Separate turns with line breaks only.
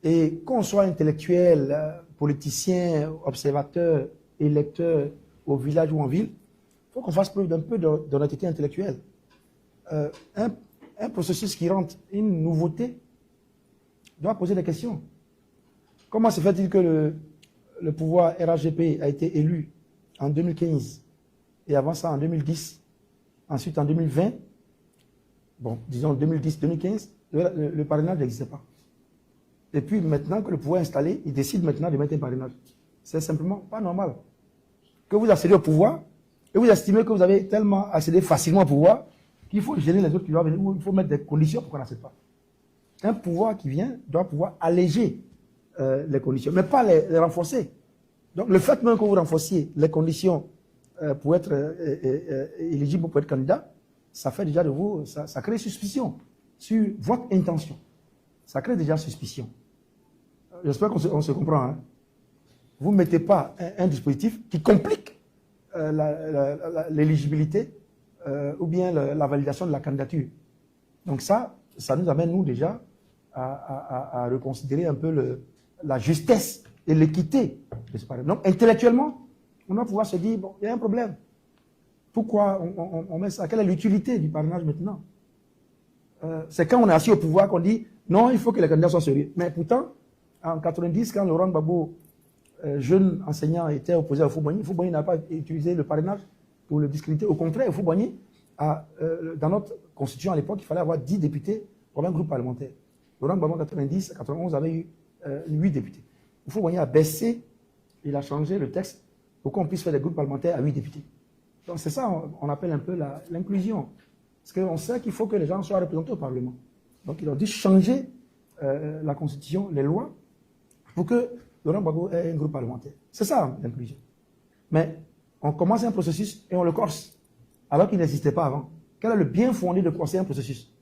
Et qu'on soit intellectuel, politicien, observateur, électeur au village ou en ville, il faut qu'on fasse preuve d'un peu d'honnêteté intellectuelle. Un processus qui rentre une nouveauté doit poser des questions. Comment se fait-il que le pouvoir RHGP a été élu en 2015 et avant ça en 2010, ensuite en 2020, bon, disons 2010-2015, le parrainage n'existait pas. Et puis maintenant que le pouvoir est installé, il décide maintenant de mettre un parrainage. C'est simplement pas normal. Que vous accédez au pouvoir et vous estimez que vous avez tellement accédé facilement au pouvoir qu'il faut gêner les autres qui doivent venir, ou il faut mettre des conditions pour qu'on n'accède pas. Un pouvoir qui vient doit pouvoir alléger les conditions, mais pas les renforcer. Donc le fait même que vous renforciez les conditions pour être éligible pour être candidat, ça fait déjà de vous, ça crée suspicion sur votre intention. Ça crée déjà suspicion. J'espère qu'on se comprend. Hein? Vous ne mettez pas un dispositif qui complique l'éligibilité ou bien la validation de la candidature. Donc ça nous amène, nous, déjà, à reconsidérer un peu la justesse et l'équité de ce parrainage. Donc, intellectuellement, on doit pouvoir se dire, bon, il y a un problème. Pourquoi on met ça? Quelle est l'utilité du parrainage maintenant? C'est quand on est assis au pouvoir qu'on dit, non, il faut que les candidats soient sérieux. Mais pourtant, en 90, quand Laurent Gbagbo, jeune enseignant, était opposé à Houphouët-Boigny n'a pas utilisé le parrainage pour le discréditer. Au contraire, Houphouët-Boigny, dans notre constitution à l'époque, il fallait avoir 10 députés pour un groupe parlementaire. Laurent Gbagbo en 90, 91 avait eu 8 députés. Houphouët-Boigny a baissé, il a changé le texte pour qu'on puisse faire des groupes parlementaires à 8 députés. Donc c'est ça, on appelle un peu l'inclusion. Parce qu'on sait qu'il faut que les gens soient représentés au Parlement. Donc il a dû changer la Constitution, les lois, pour que Laurent Gbagbo ait un groupe parlementaire. C'est ça l'inclusion. Mais on commence un processus et on le corse, alors qu'il n'existait pas avant. Quel est le bien fondé de corser un processus?